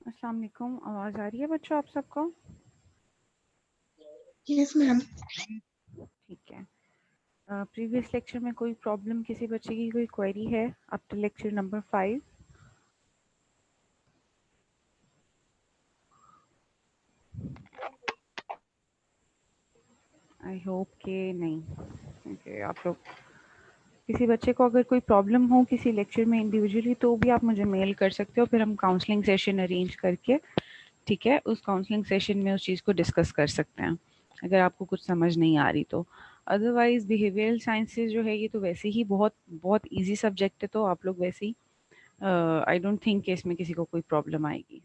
अस्सलाम वालेकुम, आवाज़ आ रही है बच्चों आप सबको? Yes ma'am. ठीक है। प्रीवियस लेक्चर में कोई प्रॉब्लम, किसी बच्चे की कोई क्वेरी है up to lecture number 5? I hope कि नहीं। ओके, आप लोग किसी बच्चे को अगर कोई प्रॉब्लम हो किसी लेक्चर में इंडिविजुअली तो भी आप मुझे मेल कर सकते हो, फिर हम काउंसलिंग सेशन अरेंज करके, ठीक है, उस काउंसलिंग सेशन में उस चीज़ को डिस्कस कर सकते हैं अगर आपको कुछ समझ नहीं आ रही तो। अदरवाइज बिहेवियरल साइंसेज जो है ये तो वैसे ही बहुत बहुत इजी सब्जेक्ट है, तो आप लोग वैसे ही आई डोंट थिंक कि इसमें किसी को कोई प्रॉब्लम आएगी।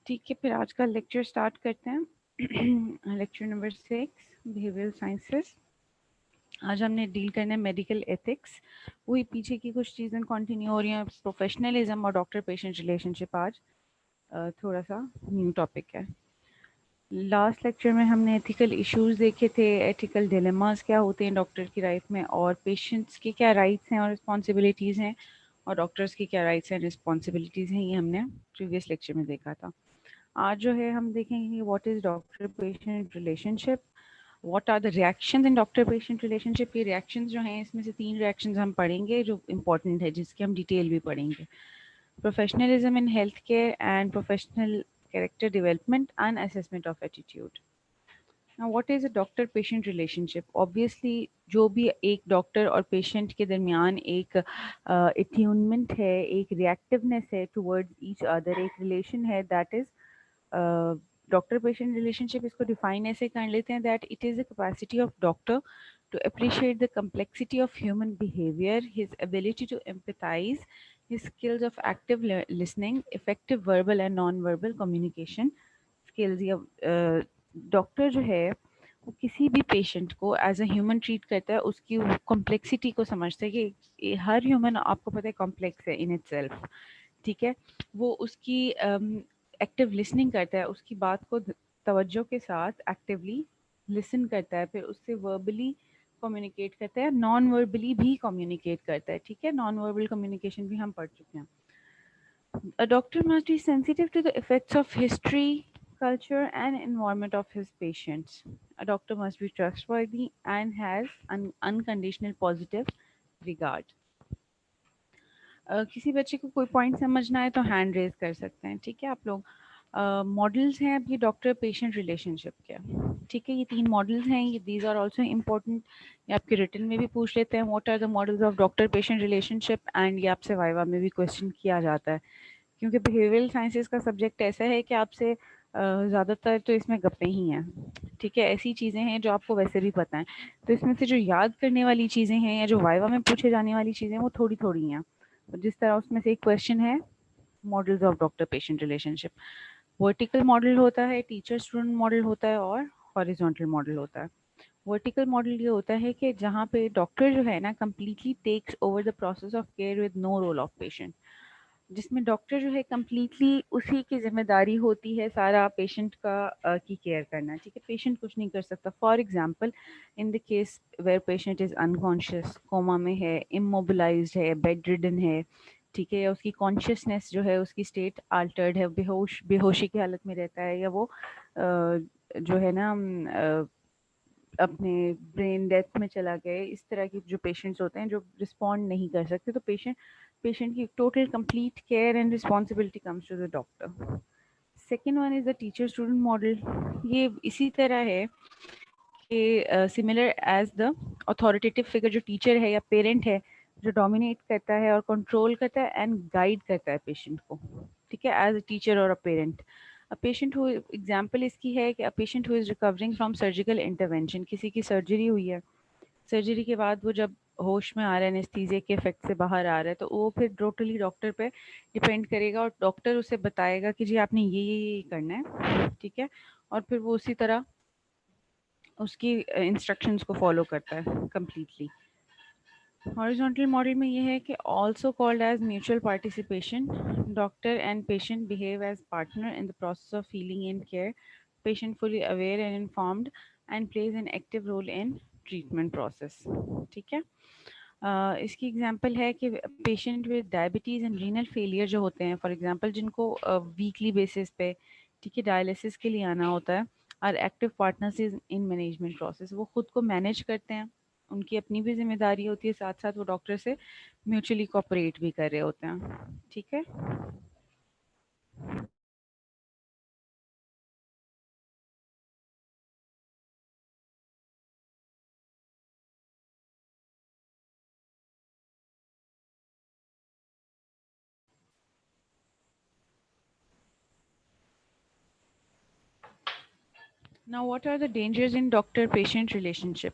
ठीक है, फिर आज का लेक्चर स्टार्ट करते हैं। Lecture number 6, behavioural sciences. आज हमने डील करना है मेडिकल एथिक्स। वही पीछे की कुछ चीज़ें कंटिन्यू हो रही हैं। प्रोफेशनलिज्म और डॉक्टर पेशेंट रिलेशनशिप आज थोड़ा सा न्यू टॉपिक है। लास्ट लेक्चर में हमने एथिकल इश्यूज देखे थे, एथिकल डिलेमास क्या होते हैं डॉक्टर की लाइफ में, और पेशेंट्स के क्या राइट्स हैं और रिस्पॉन्सिबिलिटीज़ हैं, और डॉक्टर्स की क्या राइट्स एंड रिस्पॉन्सिबिलिटीज़ हैं, ये हमने प्रीवियस लेक्चर में देखा था। आज जो है हम देखेंगे what is doctor patient relationship, what are the reactions in doctor patient relationship. ये रिएक्शंस जो हैं इसमें से 3 रिएक्शंस हम पढ़ेंगे जो इंपॉर्टेंट है, जिसकी हम डिटेल भी पढ़ेंगे। Professionalism in health care and professional character development and assessment of attitude. Now, what is a doctor patient relationship? Obviously जो भी एक डॉक्टर और पेशेंट के दरमियान एक एट्यूनमेंट है, एक रिएक्टिवनेस है टुवर्ड्स ईच अदर, एक रिलेशन है, that is doctor patient relationship. इसको डिफाइन ऐसे कर लेते हैं that it is the capacity of doctor to appreciate the complexity of human behavior, his ability to empathize, his skills of active listening, effective verbal and non-verbal communication skills। या doctor जो है वो किसी भी पेशेंट को as a human treat करता है, उसकी कॉम्प्लेक्सिटी को समझता है कि हर ह्यूमन आपको पता है कॉम्प्लेक्स है इन इटसेल्फ, ठीक है। वो उसकी एक्टिव लिसनिंग करता है, उसकी बात को तवज्जो के साथ एक्टिवली लिसन करता है, फिर उससे वर्बली कम्युनिकेट करता है, नॉन वर्बली भी कम्युनिकेट करता है, ठीक है। नॉन वर्बल कम्युनिकेशन भी हम पढ़ चुके हैं। A doctor must be sensitive to the effects of history, culture, and environment of his patients. A doctor must be trustworthy and has an unconditional positive regard. किसी बच्चे को कोई पॉइंट समझना है तो हैंड रेज कर सकते हैं, ठीक है आप लोग। मॉडल्स हैं अब ये डॉक्टर पेशेंट रिलेशनशिप के, ठीक है। ये 3 मॉडल्स हैं, ये दीज आर आल्सो इम्पोर्टेंट। ये आपके रिटन में भी पूछ लेते हैं, what are the models of doctor patient relationship, and ये आपसे वाइवा में भी क्वेश्चन किया जाता है, क्योंकि बिहेवियरल साइंसेस का सब्जेक्ट ऐसा है कि आपसे ज़्यादातर तो इसमें गप्पे ही हैं, ठीक है। ऐसी चीज़ें हैं जो आपको वैसे भी पता हैं, तो इसमें से जो याद करने वाली चीज़ें हैं या जो वाइवा में पूछे जाने वाली चीज़ें हैं वो थोड़ी थोड़ी हैं। तो जिस तरह उसमें से एक क्वेश्चन है, models of doctor patient relationship. Vertical model होता है, टीचर स्टूडेंट मॉडल होता है, और हॉरिजॉन्टल मॉडल होता है। वर्टिकल मॉडल ये होता है कि जहाँ पे डॉक्टर जो है ना completely takes over the process of care with no role of patient, जिसमें डॉक्टर जो है कम्प्लीटली उसी की ज़िम्मेदारी होती है सारा पेशेंट का की केयर करना, ठीक है। पेशेंट कुछ नहीं कर सकता। For example, in the case where patient is unconscious, coma में है, इमोबिलाइज्ड है, बेड रिडन है, ठीक है, या उसकी कॉन्शियसनेस जो है उसकी स्टेट अल्टर्ड है, बेहोशी की हालत में रहता है, या वो जो है ना अपने ब्रेन डेथ में चला गया, इस तरह के जो पेशेंट्स होते हैं जो रिस्पॉन्ड नहीं कर सकते, तो पेशेंट पेशेंट की total complete care and responsibility comes to the doctor. Second one is the teacher student model. ये इसी तरह है कि similar as the authoritative figure, जो टीचर है या पेरेंट है, जो डोमिनेट करता है और कंट्रोल करता है एंड गाइड करता है पेशेंट को, ठीक है, एज अ टीचर और a parent. A patient who, example इसकी है कि a patient who is recovering from surgical intervention, किसी की सर्जरी हुई है, सर्जरी के बाद वो जब होश में आ रहा है, एनेस्थीसिया के इफेक्ट से बाहर आ रहा है, तो वो फिर टोटली डॉक्टर पे डिपेंड करेगा, और डॉक्टर उसे बताएगा कि जी आपने ये करना है, ठीक है, और फिर वो उसी तरह उसकी इंस्ट्रक्शंस को फॉलो करता है कम्प्लीटली। हॉरिजॉन्टल मॉडल में ये है कि also called as mutual participation, doctor and patient behave as partner in the process of healing and care, patient fully aware and informed and plays an active role in treatment process, ठीक है। इसकी example है कि patient with diabetes and renal failure जो होते हैं, for example जिनको weekly basis पे ठीक है डायलिसिस के लिए आना होता है, are active partners in management process, वो खुद को मैनेज करते हैं, उनकी अपनी भी जिम्मेदारी होती है, साथ साथ वो डॉक्टर से म्यूचुअली कोऑपरेट भी कर रहे होते हैं। ठीक है। Now what are the dangers in doctor patient relationship.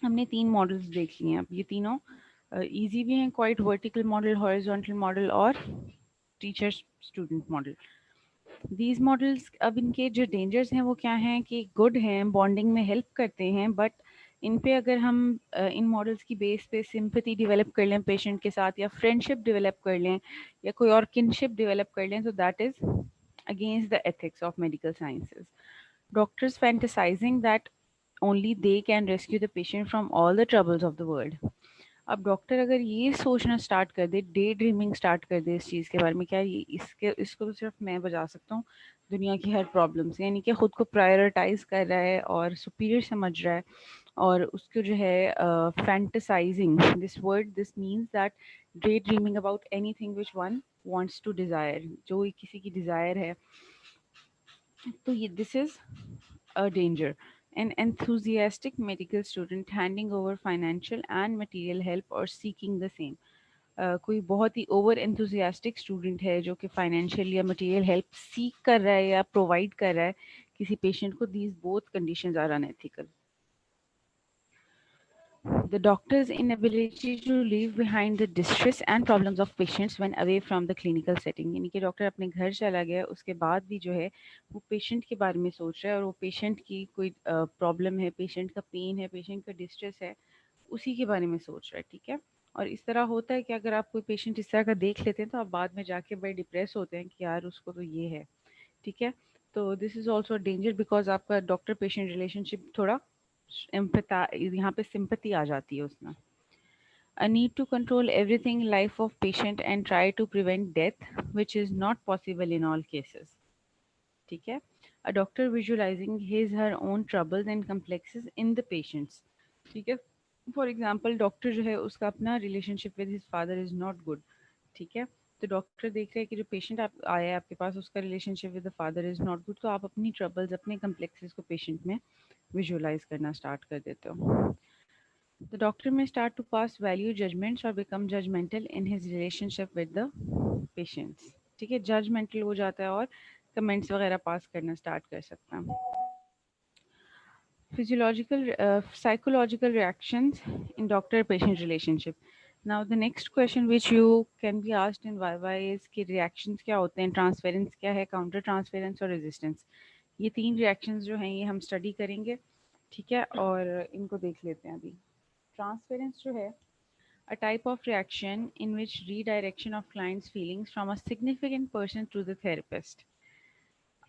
हमने 3 मॉडल्स देख लिए हैं। अब ये तीनों इजी भी हैं, quite vertical model, horizontal model और teacher student model. These models, अब इनके जो डेंजर्स हैं वो क्या हैं कि गुड हैं, बॉन्डिंग में हेल्प करते हैं, बट इन पे अगर हम इन मॉडल्स की बेस पे सिंपैथी डेवलप कर लें पेशेंट के साथ, या फ्रेंडशिप डेवलप कर लें, या कोई और किनशिप डेवलप कर लें, तो that is against the ethics of medical sciences. Doctors fantasizing that only they can rescue the patient from all the troubles of the world. अब डॉक्टर अगर ये सोचना स्टार्ट कर दे, डे ड्रीमिंग स्टार्ट कर दे इस चीज़ के बारे में, क्या ये इसको तो सिर्फ मैं बजा सकता हूँ दुनिया की हर प्रॉब्लम से, यानी कि खुद को प्रायोरिटाइज कर रहा है और सुपीरियर समझ रहा है, और उसको जो है fantasizing, this word this means that day dreaming about anything which one wants to desire, जो किसी की डिज़ायर है, तो ये this is a danger. An enthusiastic medical student handing over financial and material help or seeking the same. कोई बहुत ही over enthusiastic student है जो कि फाइनेंशियल या मटेरियल हेल्प सीख कर रहा है या प्रोवाइड कर रहा है किसी पेशेंट को, these both conditions are unethical. The doctor's inability to leave behind the distress and problems of patients when away from the clinical setting, यानी कि डॉक्टर अपने घर चला गया उसके बाद भी जो है वो पेशेंट के बारे में सोच रहा है, और वो पेशेंट की कोई प्रॉब्लम है, पेशेंट का पेन है, पेशेंट का डिस्ट्रेस है, उसी के बारे में सोच रहा है. ठीक है. और इस तरह होता है कि अगर आप कोई पेशेंट इस तरह का देख लेते हैं तो आप बाद में जाके बड़े डिप्रेस होते हैं कि यार उसको तो ये है. ठीक है. तो this is also danger because आपका डॉक्टर पेशेंट रिलेशनशिप थोड़ा एम्पैथा, यहाँ पे सिंपैथी आ जाती है उसमें. A need to control everything life of patient and try to prevent death, which is not possible in all cases. ठीक है. A doctor visualizing his her own troubles and complexes in the patients. ठीक है. For example doctor जो है उसका अपना relationship with his father is not good. ठीक है. तो डॉक्टर देख रहे हैं कि जो पेशेंट आप आया है आपके पास उसका relationship with the father is not good, तो आप अपनी ट्रबल्स अपने कम्प्लेक्सेस को पेशेंट में विजुअलाइज करना स्टार्ट कर देते हो. The doctor may start to pass value judgments or become judgmental in his relationship with the patients. ठीक है. जजमेंटल हो जाता है और कमेंट्स वगैरह पास करना स्टार्ट कर सकता है. Physiological, psychological reactions in doctor-patient relationship. Now the next question which you can be asked in YY is कि reactions क्या होते हैं, transference क्या है, counter transference और resistance. ये 3 reactions जो हैं ये हम study करेंगे. ठीक है. और इनको देख लेते हैं अभी. Transference जो है a type of reaction in which redirection of client's feelings from a significant person to the therapist.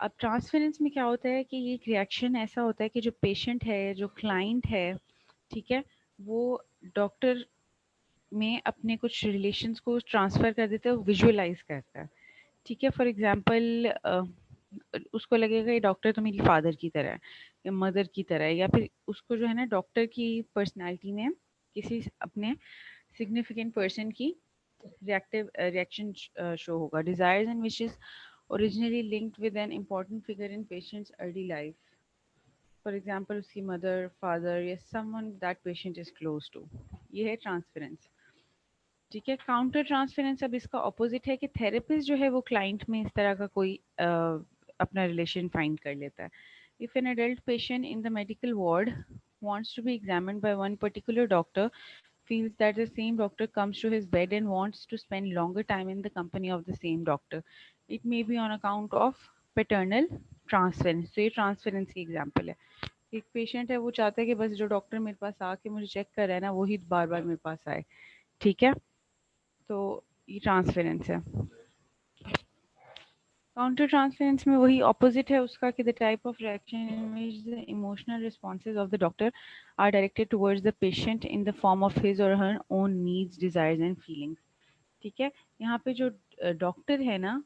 अब ट्रांसफरेंस में क्या होता है कि ये एक रिएक्शन ऐसा होता है कि जो पेशेंट है, जो क्लाइंट है, ठीक है, वो डॉक्टर में अपने कुछ रिलेशंस को ट्रांसफ़र कर देता है, विजुअलाइज करता है. ठीक है. फॉर एग्जांपल उसको लगेगा ये डॉक्टर तो मेरी फादर की तरह है या मदर की तरह है, या फिर उसको जो है ना डॉक्टर की पर्सनालिटी में किसी अपने सिग्निफिकेंट पर्सन की reaction show होगा. Desires and wishes originally linked with an important figure in patient's early life. For example, उसकी mother, father या someone that patient is close to. ये है transference. ठीक है. काउंटर ट्रांसफरेंस अब इसका ऑपोजिट है कि थेरेपिस्ट जो है वो क्लाइंट में इस तरह का कोई अपना रिलेशन फाइंड कर लेता है. If an adult patient in the medical ward wants to be examined by one particular doctor, feels that the same doctor comes to his bed and wants to spend longer time in the company of the same doctor. It may be on account of paternal transference. तो ये transference की example है. एक patient है वो चाहता है कि बस जो डॉक्टर मेरे पास आके मुझे चेक कर रहा है ना वही बार बार मेरे पास आए. ठीक है. तो ये ट्रांसफरेंस है. काउंटर ट्रांसफरेंस में वही ऑपोजिट है उसका कि the type of reaction in which the emotional responses of the doctor are directed towards the patient in the form of his or her own needs desires and feelings. ठीक है, यहाँ पे जो डॉक्टर है ना,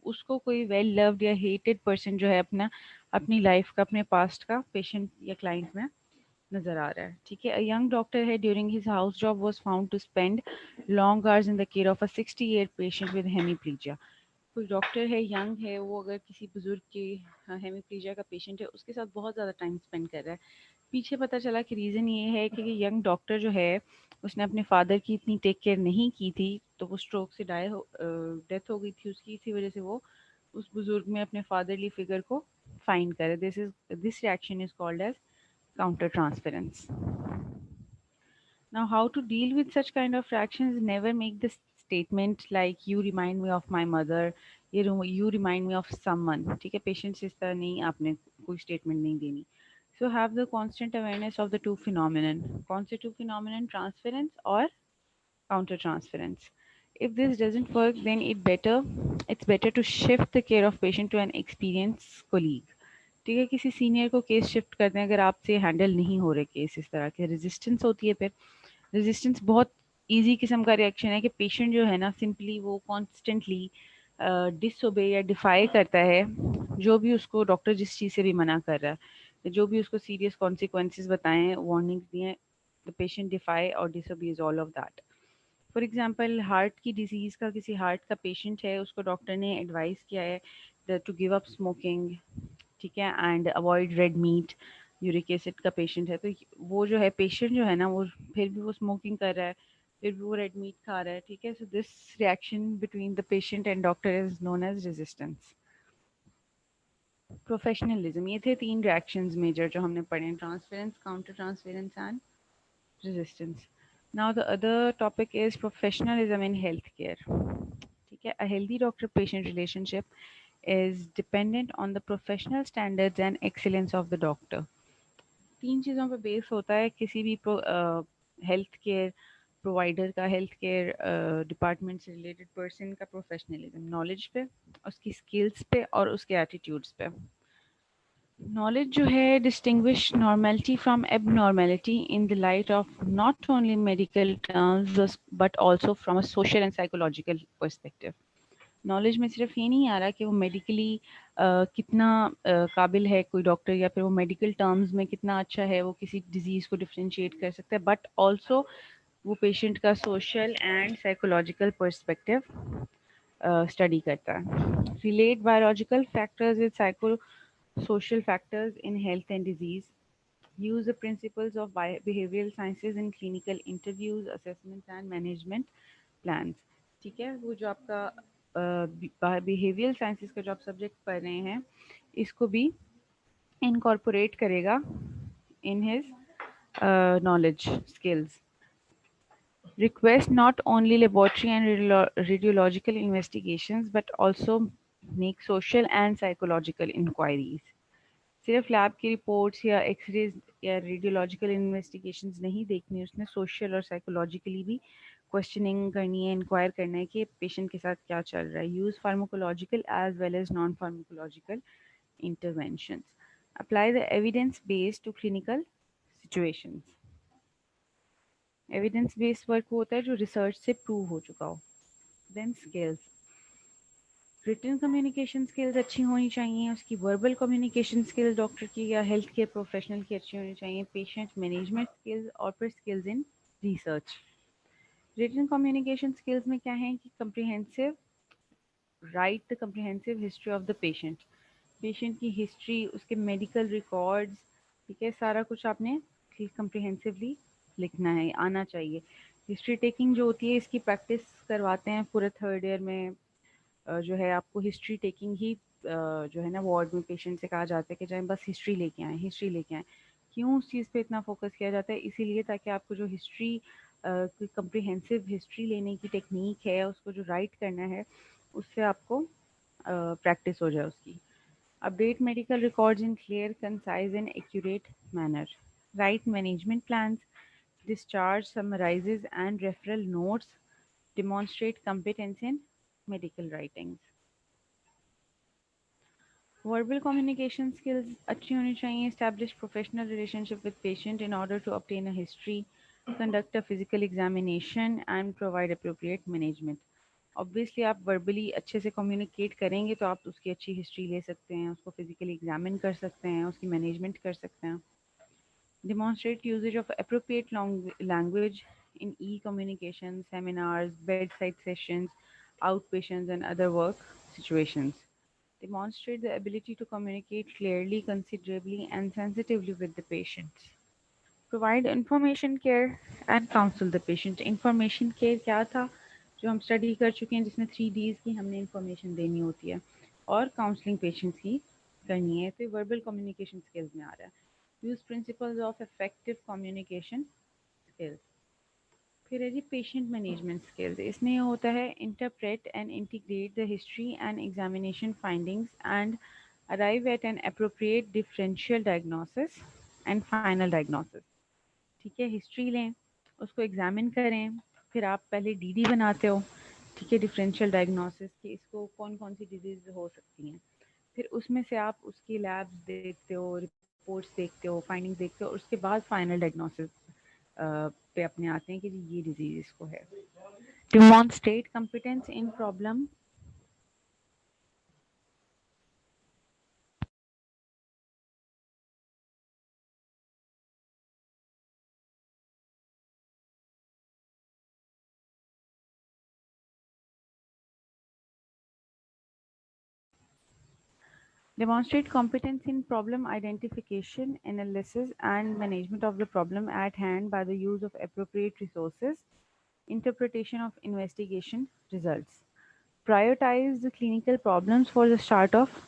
उसको कोई वेल लव्ड या हेटेड पर्सन जो है अपना अपनी लाइफ का अपने पास्ट का पेशेंट या क्लाइंट में नजर आ रहा है। ठीक है, अ यंग डॉक्टर है during his house job was found to spend long hours in the care of a 60 year patient with hemiplegia. कोई डॉक्टर है, यंग है, वो अगर किसी बुजुर्ग के हेमीप्लीजिया का पेशेंट है उसके साथ बहुत ज़्यादा टाइम स्पेंड कर रहा है। पीछे पता चला कि रीज़न ये है कि यंग डॉक्टर जो है उसने अपने फादर की इतनी टेक केयर नहीं की थी, तो वो स्ट्रोक से डेथ हो गई थी उसकी, इसी वजह से वो उस बुजुर्ग में अपने फादरली फिगर को फाइंड करे। This reaction is called as counter transference. Now, how to deal with such kind of reactions? Never make the statement like "you remind me of my mother," "you remind me of someone." ठीक है, patient से इस तरह नहीं आपने कोई statement नहीं देनी. So have the constant awareness of the two phenomenon. कौन से two phenomenon? Transference और counter transference. If this doesn't work, then it's better to shift the care of patient to an experienced colleague. ठीक है, किसी senior को case shift करते हैं अगर आपसे हैंडल नहीं हो रहे केस, इस तरह के रेजिस्टेंस होती है। फिर रेजिस्टेंस बहुत इजी किस्म का रिएक्शन है कि पेशेंट जो है ना सिंपली वो कॉन्स्टेंटली डिसओबे या डिफाई करता है जो भी उसको डॉक्टर जिस चीज़ से भी मना कर रहा है, जो भी उसको सीरियस कॉन्सिक्वेंसेस बताएं, वार्निंग्स दिए, the patient defy or disobeys all of that. For example, heart की डिजीज़ का किसी हार्ट का पेशेंट है, उसको डॉक्टर ने एडवाइस किया है टू गिव अप स्मोकिंग, ठीक है, and avoid red meat. Uric acid का पेशेंट है, तो वो जो है पेशेंट जो है ना वो फिर भी वो स्मोकिंग कर रहा है, फिर भी वो रेड मीट खा रहा है। ठीक है, so this reaction between the patient and doctor is known as resistance. Professionalism, ये थे तीन रिएक्शंस मेजर जो हमने पढ़े हैं: transference, counter transference and resistance. Now the other topic is professionalism in healthcare. ठीक है, a healthy doctor-patient relationship is dependent on the professional standards and excellence of the doctor. तीन चीज़ों पे बेस होता है किसी भी हेल्थ केयर प्रोवाइडर का, हेल्थ केयर डिपार्टमेंट से रिलेटेड पर्सन का प्रोफेशनलिज्म, नॉलेज पे, उसकी स्किल्स पे और उसके एटीट्यूड्स पे। Knowledge जो है distinguish normality from abnormality in the light of not only medical terms but also from a social and psychological perspective. Knowledge में सिर्फ ये नहीं आ रहा कि वो मेडिकली कितना काबिल है कोई डॉक्टर, या फिर वो मेडिकल टर्म्स में कितना अच्छा है, वो किसी डिजीज़ को डिफ्रेंशिएट कर सकता है, बट ऑल्सो वो पेशेंट का social and psychological perspective study करता है। Relate biological factors with psycho social factors in health and disease, use the principles of behavioral sciences in clinical interviews, assessments and management plans। ठीक है, वो जो आपका behavioural sciences का जो आप सब्जेक्ट पढ़ रहे हैं इसको भी इनकॉर्पोरेट करेगा in his knowledge skills। Request not only laboratory and radiological investigations but also make social and psychological inquiries। सिर्फ लैब की रिपोर्ट्स या एक्सरेज या रेडियोलॉजिकल इन्वेस्टिगेशंस नहीं देखनी, उसने सोशल और साइकोलॉजिकली भी क्वेश्चनिंग करनी है, इंक्वायर करना है कि पेशेंट के साथ क्या चल रहा है। Use pharmacological as well as non pharmacological interventions. Apply the evidence based to clinical situations. Evidence based work होता है जो रिसर्च से प्रूव हो चुका हो। Then skills, written communication skills अच्छी होनी चाहिए, उसकी वर्बल कम्युनिकेशन स्किल्स डॉक्टर की या हेल्थ केयर प्रोफेशनल की अच्छी होनी चाहिए, पेशेंट मैनेजमेंट स्किल्स और फिर skills in research. Written communication skills में क्या है कि comprehensive, write the comprehensive history of the patient, patient की हिस्ट्री, उसके मेडिकल रिकॉर्ड्स, ठीक है, सारा कुछ आपने कम्प्रिहेंसिवली लिखना है, आना चाहिए। हिस्ट्री टेकिंग जो होती है इसकी प्रैक्टिस करवाते हैं पूरे थर्ड ईयर में। जो है आपको हिस्ट्री टेकिंग ही जो है ना वार्ड में पेशेंट से कहा जाता है कि जाएं बस हिस्ट्री लेके आएँ, हिस्ट्री लेके आएँ। क्यों उस चीज़ पे इतना फोकस किया जाता है? इसीलिए ताकि आपको जो हिस्ट्री कोई कम्प्रिहेंसिव हिस्ट्री लेने की टेक्निक है, उसको जो राइट करना है, उससे आपको प्रैक्टिस हो जाए उसकी। Update medical records in clear, concise and accurate manner. Right management plans, discharge summarizes and referral notes, demonstrate competence in medical writings। Verbal communication skills अच्छी होनी चाहिए. Establish professional relationship with patient in order to obtain a history, conduct a physical examination and provide appropriate management. Obviously आप verbally अच्छे से communicate करेंगे तो आप उसकी अच्छी हिस्ट्री ले सकते हैं, उसको फिजिकली एग्जामिन कर सकते हैं, उसकी मैनेजमेंट कर सकते हैं. Demonstrate usage of appropriate language in e-communication, seminars, bedside sessions, outpatients, and other work situations. Demonstrate the ability to communicate clearly, considerably, and sensitively with the patient. Provide information care and counsel the patient. Information care क्या था जो हम study कर चुके हैं, जिसमें 3 Ds की हमने इंफॉर्मेशन देनी होती है, और काउंसलिंग पेशेंट्स की करनी है. तो वर्बल कम्युनिकेशन स्किल्स में आ रहा है. Use principles of effective communication skills. फिर है जी पेशेंट मैनेजमेंट स्किल्स. इसमें ये होता है interpret and integrate the history and examination findings and arrive at an appropriate differential diagnosis and final diagnosis. ठीक है, हिस्ट्री लें, उसको एग्जामिन करें, फिर आप पहले डीडी बनाते हो. ठीक है, डिफरेंशियल डायग्नोसिस कि इसको कौन कौन सी डिजीज हो सकती हैं. फिर उसमें से आप उसकी लैब्स देखते हो, रिपोर्ट्स देखते हो, फाइंडिंग्स देखते हो, और उसके बाद फाइनल डायग्नोसिस पे अपने आते हैं कि जी ये डिजीज इसको है. Demonstrate competence in problem. Demonstrate competence in problem identification, analysis, and management of the problem at hand by the use of appropriate resources, interpretation of investigation results. Prioritize the clinical problems for the start of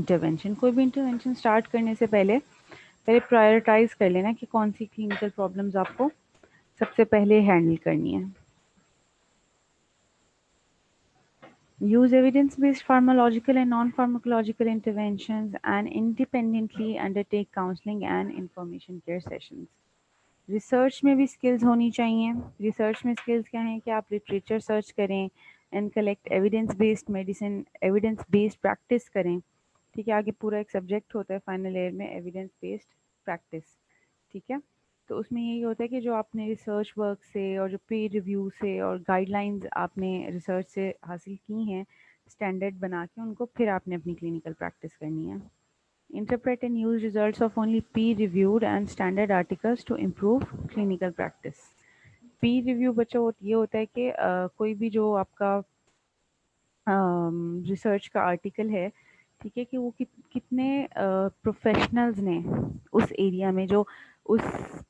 intervention. कोई भी intervention start करने से पहले पहले prioritize कर लेना कि कौन सी clinical problems आपको सबसे पहले handle करनी है. Use evidence-based pharmacological and non-pharmacological interventions and independently undertake counseling and information care sessions. Research में भी स्किल्स होनी चाहिए. रिसर्च में स्किल्स क्या हैं कि आप लिटरेचर सर्च करें and collect evidence based medicine, evidence based practice करें. ठीक है, आगे पूरा एक सब्जेक्ट होता है फाइनल ईयर में, एविडेंस बेस्ड प्रैक्टिस. ठीक है, तो उसमें यही होता है कि जो आपने रिसर्च वर्क से और जो पीयर रिव्यू से और गाइडलाइंस आपने रिसर्च से हासिल की हैं, स्टैंडर्ड बना के उनको फिर आपने अपनी क्लिनिकल प्रैक्टिस करनी है. Interpret and use results of only peer-reviewed and standard articles to improve clinical practice. Peer review बच्चों ये होता है कि कोई भी जो आपका रिसर्च का आर्टिकल है, ठीक है, कि वो कितने प्रोफेशनल्स ने उस एरिया में, जो उस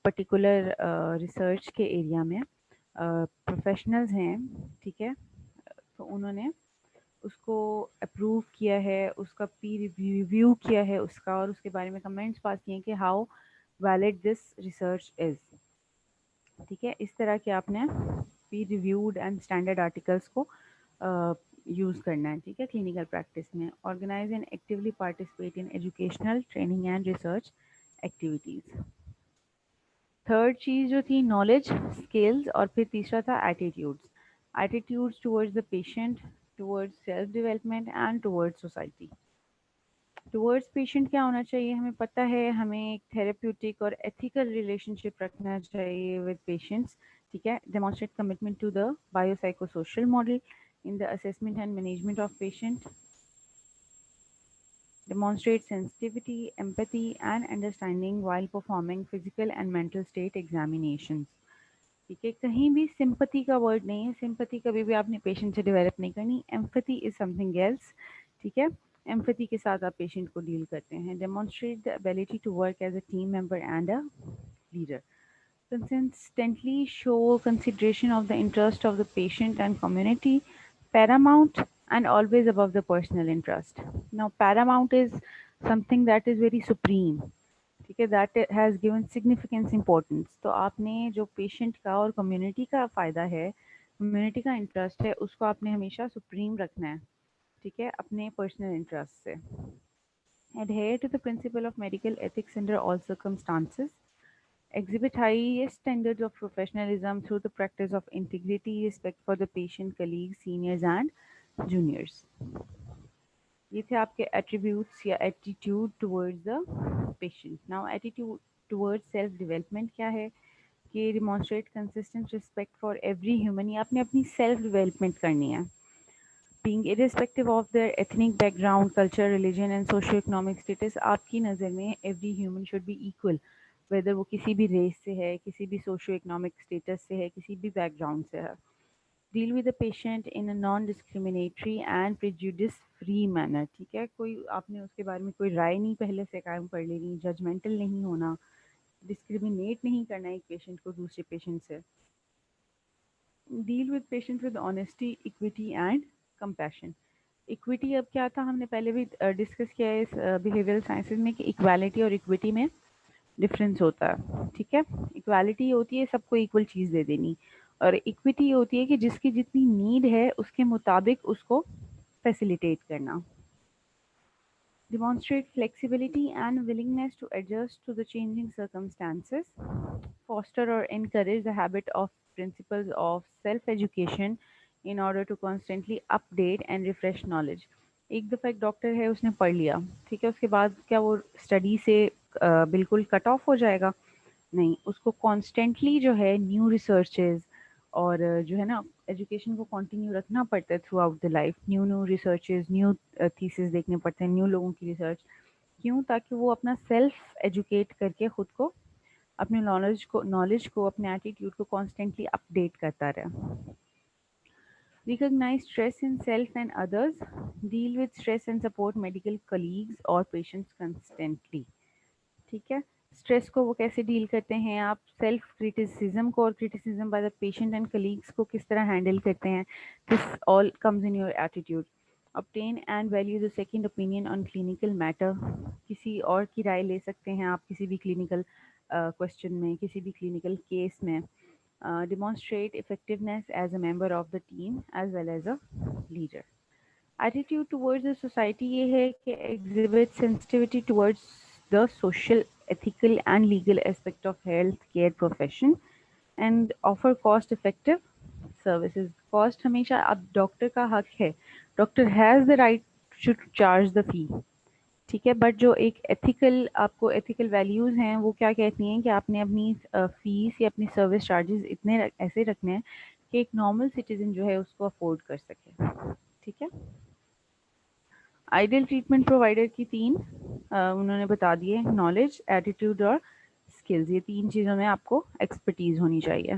पर्टिकुलर रिसर्च के एरिया में प्रोफेशनल्स हैं, ठीक है, तो उन्होंने उसको अप्रूव किया है, उसका पीर रिव्यू किया है उसका, और उसके बारे में कमेंट्स पास किए हैं कि how valid this research is. ठीक है, इस तरह के आपने peer reviewed and standard articles को यूज़ करना है. ठीक है, क्लिनिकल प्रैक्टिस में. Organise and actively participate in educational training and research activities. Third चीज़ जो थी नॉलेज स्किल्स, और फिर तीसरा था attitudes. Attitudes towards the patient, towards self development and towards society. Towards patient क्या होना चाहिए, हमें पता है हमें एक थेरेप्यूटिक और एथिकल रिलेशनशिप रखना चाहिए विद पेशेंट्स. ठीक है, demonstrate commitment to the biopsychosocial model in the assessment and management of patient. Demonstrate sensitivity, empathy, and understanding while performing physical and mental state examinations. ठीक है, कहीं भी सिंपथी का वर्ड नहीं है. सिंपथी कभी भी आपने पेशेंट से डेवलप नहीं करनी. Empathy is something else. ठीक है, एम्पैथी के साथ आप पेशेंट को डील करते हैं. Demonstrate the ability to work as a team member and a leader. Consistently show consideration of the interest of the patient and community, paramount and always above the personal interest. Now, paramount is something that is very supreme. ठीक है, that has given significance importance. तो आपने जो patient का और community का फ़ायदा है, कम्युनिटी का इंटरेस्ट है, उसको आपने हमेशा सुप्रीम रखना है. ठीक है, अपने पर्सनल इंटरेस्ट से. Adhere to the principle of medical ethics under all circumstances. Exhibit highest standards of professionalism through the practice of integrity, respect for the patient, colleagues, seniors, and juniors. ये थे आपके attributes या attitude towards the patient. Now attitude towards self development क्या है कि demonstrate consistent respect for every human. ये आपने अपनी सेल्फ डेवलपमेंट करनी है। Being irrespective of their ethnic background, culture, religion and socio economic status, आपकी नज़र में every human should be equal, whether वो किसी भी रेस से है, किसी भी सोशो इकोनॉमिक स्टेटस से है, किसी भी बैकग्राउंड से है। Deal with the patient in a non discriminatory and prejudice free manner. ठीक है, कोई आपने उसके बारे में कोई राय नहीं पहले से कायम कर लेनी, जजमेंटल नहीं होना, डिस्क्रिमिनेट नहीं करना एक पेशेंट को दूसरे पेशेंट से। Deal with patient with honesty, equity and compassion. Equity अब क्या था, हमने पहले भी डिस्कस किया है इस बिहेवियरल साइंसेज में कि इक्वालिटी और इक्विटी में डिफरेंस होता है। ठीक है, इक्वालिटी होती है सबको इक्वल चीज़ दे देनी, और इक्विटी होती है कि जिसकी जितनी नीड है उसके मुताबिक उसको फैसिलिटेट करना। Demonstrate flexibility and willingness to adjust to the changing circumstances. Foster or encourage the habit of principles of self-education in order to constantly update and refresh knowledge. एक दफ़ा एक डॉक्टर है, उसने पढ़ लिया, ठीक है, उसके बाद क्या वो स्टडी से बिल्कुल कट ऑफ हो जाएगा? नहीं, उसको कॉन्स्टेंटली जो है न्यू रिसर्चेज और जो है ना एजुकेशन को कंटिन्यू रखना पड़ता है through out the life. New new researches, new thesis देखने पड़ते हैं, न्यू लोगों की रिसर्च। क्यों? ताकि वो अपना सेल्फ एजुकेट करके खुद को, अपने नॉलेज को अपने एटीट्यूड को कॉन्स्टेंटली अपडेट करता रहे। Recognize stress in self and others. Deal with stress and support medical colleagues or patients constantly. ठीक है, स्ट्रेस को वो कैसे डील करते हैं, आप सेल्फ क्रिटिसिज्म को और criticism by the patient and colleagues को किस तरह हैंडल करते हैं, this all comes in your attitude. obtain and value the second opinion on clinical matter। किसी और की राय ले सकते हैं आप किसी भी क्लिनिकल क्वेश्चन में, किसी भी क्लिनिकल केस में। demonstrate effectiveness as a member of the team as well as a leader। Attitude towards the society ये है कि exhibit sensitivity towards the social, ethical and legal aspect of health care profession and offer cost effective services. Cost हमेशा अब doctor का हक है, doctor has the right to charge the fee. ठीक है, बट जो एक एथिकल, आपको एथिकल वैल्यूज़ हैं वो क्या कहती हैं कि आपने अपनी फीस या अपनी सर्विस चार्जेस इतने ऐसे रखने हैं कि एक नॉर्मल सिटीजन जो है उसको अफोर्ड कर सके। ठीक है, आइडियल ट्रीटमेंट प्रोवाइडर की तीन उन्होंने बता दिए, नॉलेज, एटीट्यूड और स्किल्स। ये तीन चीज़ों में आपको एक्सपर्टीज होनी चाहिए।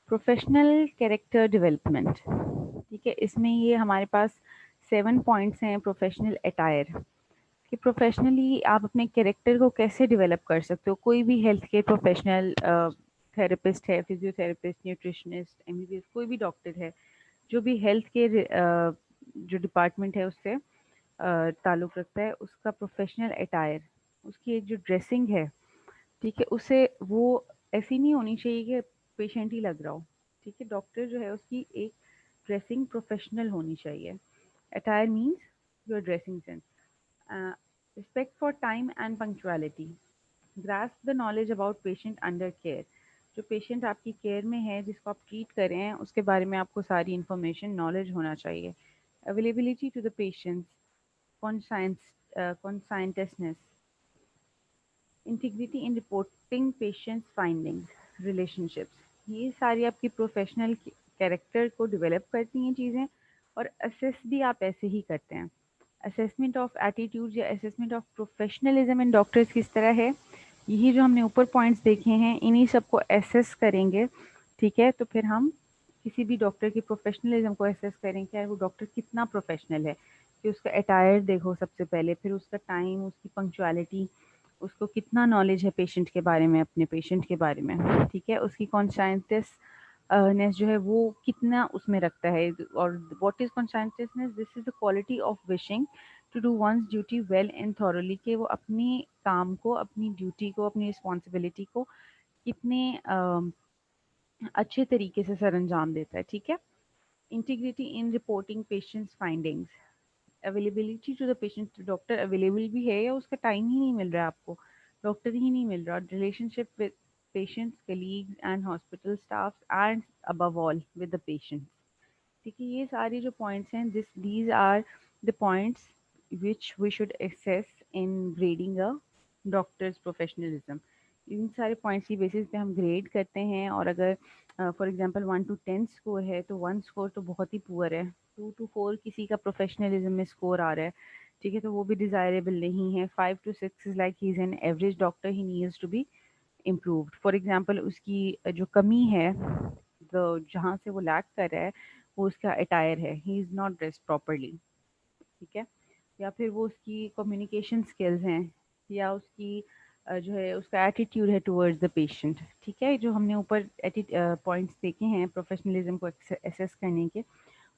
प्रोफेशनल कैरेक्टर डेवलपमेंट, ठीक है, इसमें ये हमारे पास 7 पॉइंट्स हैं। प्रोफेशनल अटायर, कि प्रोफेशनली आप अपने कैरेक्टर को कैसे डेवलप कर सकते हो। कोई भी हेल्थ केयर प्रोफेशनल, थेरेपिस्ट है, फिजियोथेरेपिस्ट, न्यूट्रिशनिस्ट, एमबीबीएस, कोई भी डॉक्टर है, जो भी हेल्थ केयर जो डिपार्टमेंट है उससे ताल्लुक़ रखता है, उसका प्रोफेशनल अटायर, उसकी एक जो ड्रेसिंग है, ठीक है, उसे वो ऐसी नहीं होनी चाहिए कि पेशेंट ही लग रहा हो। ठीक है, डॉक्टर जो है उसकी एक ड्रेसिंग प्रोफेशनल होनी चाहिए। Attire means your dressing sense. Respect for time and punctuality. Grasp the knowledge about patient under care. जो पेशेंट आपकी केयर में है, जिसको आप ट्रीट कर रहे हैं, उसके बारे में आपको सारी इन्फॉर्मेशन, नॉलेज होना चाहिए। Availability to the patients, conscientiousness, integrity in reporting patients findings, relationships. ये सारी आपकी प्रोफेशनल कैरेक्टर को डेवलप करती हैं चीज़ें, और असेस भी आप ऐसे ही करते हैं। असेसमेंट ऑफ एटीट्यूड या assessment of professionalism in doctors किस तरह है, यही जो हमने ऊपर पॉइंट्स देखे हैं, इन्हीं सबको एसेस करेंगे। ठीक है, तो फिर हम किसी भी डॉक्टर की प्रोफेशनलिज्म को एसेस करें, क्या वो डॉक्टर कितना प्रोफेशनल है, कि उसका अटायर देखो सबसे पहले, फिर उसका टाइम, उसकी पंक्चुअलिटी, उसको कितना नॉलेज है पेशेंट के बारे में, अपने पेशेंट के बारे में। ठीक है, उसकी कॉन्शियसनेस नेस जो है वो कितना उसमें रखता है। और what is consciousness, this is the quality of wishing to do one's duty well and thoroughly, कि वो अपने काम को, अपनी ड्यूटी को, अपनी रिस्पॉन्सिबिलिटी को कितने अच्छे तरीके से सर अंजाम देता है। ठीक है, integrity in reporting patients findings. Availability to the patient, doctor available भी है या उसका टाइम ही नहीं मिल रहा है आपको, डॉक्टर ही नहीं मिल रहा। Relationship with patients, colleagues and hospital staff, and above all with the patients. ठीक है, ये सारी जो पॉइंट्स हैं, these are the points which we should assess in grading a doctor's professionalism. इन सारे पॉइंट्स की बेसिस पे हम ग्रेड करते हैं, और अगर फॉर एग्जांपल 1 to 10 स्कोर है तो 1 स्कोर तो बहुत ही पुअर है, 2 to 4 किसी का प्रोफेशनलिज्म में स्कोर आ रहा है, ठीक है, तो वो भी डिज़ायरेबल नहीं है। 5 to 6 is like he is an average doctor, he needs to be improved. For example उसकी जो कमी है, जो जहाँ से वो लैक कर रहा है, वो उसका अटायर है, he is not dressed properly, ठीक है, या फिर वो उसकी कम्युनिकेशन स्किल्स हैं, या उसकी जो है उसका एटीट्यूड है टुवर्ड्स द पेशेंट, ठीक है, जो हमने ऊपर पॉइंट्स देखे हैं प्रोफेशनलिज्म को एसेस करने के,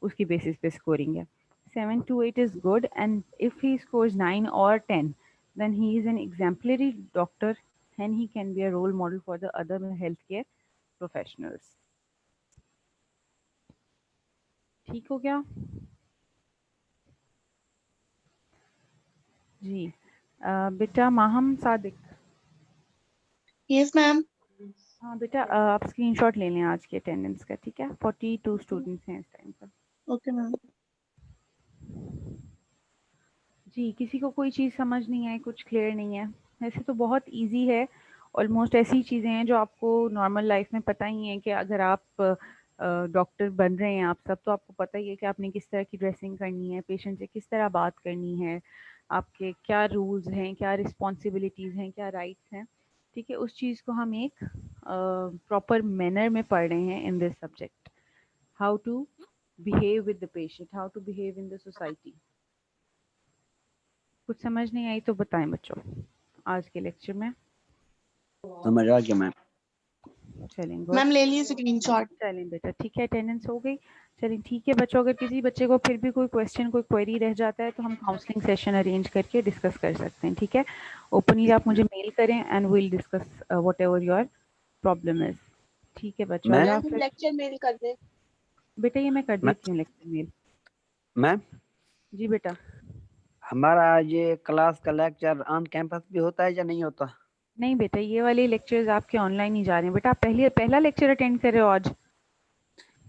उसकी बेसिस पे स्कोरिंग है। 7 to 8 is good, and if he scores 9 or 10, then he is an exemplary doctor and he can be a role model for the other healthcare professionals. ठीक हो गया जी? बेटा माहम सादिक। Yes ma'am. हाँ बेटा, आप स्क्रीनशॉट ले लें आज के अटेंडेंस का, ठीक है, 42 स्टूडेंट्स हैं इस टाइम पर। Okay ma'am. जी, किसी को कोई चीज़ समझ नहीं आई, कुछ क्लियर नहीं है? वैसे तो बहुत इजी है, ऑलमोस्ट ऐसी चीज़ें हैं जो आपको नॉर्मल लाइफ में पता ही है कि अगर आप डॉक्टर बन रहे हैं आप सब, तो आपको पता ही है कि आपने किस तरह की ड्रेसिंग करनी है, पेशेंट से किस तरह बात करनी है, आपके क्या रूल्स हैं, क्या रिस्पॉन्सिबिलिटीज़ हैं, क्या राइट्स हैं, ठीक है, उस चीज़ को हम एक प्रॉपर मैनर में पढ़ रहे हैं in this subject, how to behave with the patient, how to behave in the society. कुछ समझ नहीं आई तो बताएं बच्चों आज के लेक्चर में। समझ आ गया मैम। चलें गुड। मैम ले लीजिए स्क्रीनशॉट। चलें बेटा, ठीक है, अटेंडेंस हो गई। चलें ठीक है बच्चों, अगर किसी बच्चे को फिर भी कोई क्वेश्चन, कोई क्वेरी रह जाता है तो हम काउंसलिंग सेशन अरेंज करके डिस्कस कर सकते हैं, ठीक है। ओपनली आप मुझे मेल करें and we will discuss whatever your problem is, ठीक है बच्चों। अल्लाह मैम हाफिज़। लेक्चर मेल कर दे। बेटा ये मैं कर मैम देती हूँ लेक्चर मेल। मैम जी बेटा। हमारा ये क्लास का लेक्चर ऑन कैंपस भी होता है या नहीं होता? नहीं बेटा, ये वाले लेक्चर्स आपके ऑनलाइन ही जा रहे हैं बेटा। आप पहला लेक्चर अटेंड कर रहे हो आज?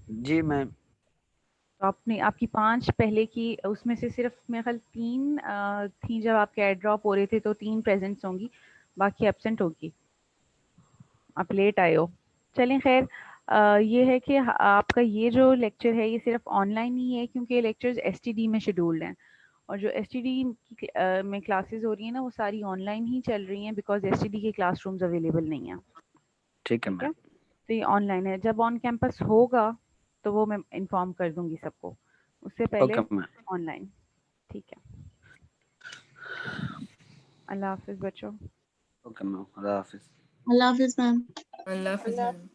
जी मैम। तो आपने आपकी 5 पहले की, उसमें से सिर्फ मेरे ख्याल 3 थी जब आपके एयर ड्रॉप हो रहे थे, तो 3 प्रेजेंट्स होंगी, बाकी एब्सेंट होगी, आप लेट आए हो। चलें खैर, ये है कि आपका ये जो लेक्चर है ये सिर्फ ऑनलाइन ही है, क्योंकि ये लेक्चर्स एसटीडी में शेड्यूल्ड हैं, और जो एसटीडी की में क्लासेस हो रही हैं ना, वो सारी ऑनलाइन ही चल रही हैं, बिकॉज एसटीडी के क्लासरूम्स अवेलेबल नहीं हैं, ठीक है ठीक है। मैम। तो ये ऑनलाइन है, जब ऑन कैंपस होगा तो वो मैं इन्फॉर्म कर दूंगी सबको, उससे पहले ओके मैम। ऑनलाइन, ठीक है। अल्लाह हाफिज़ बच्चों। ओके मैम, अल्लाह हाफिज। अल्लाह हाफिज मैम। अल्लाह हाफिज़ मैम।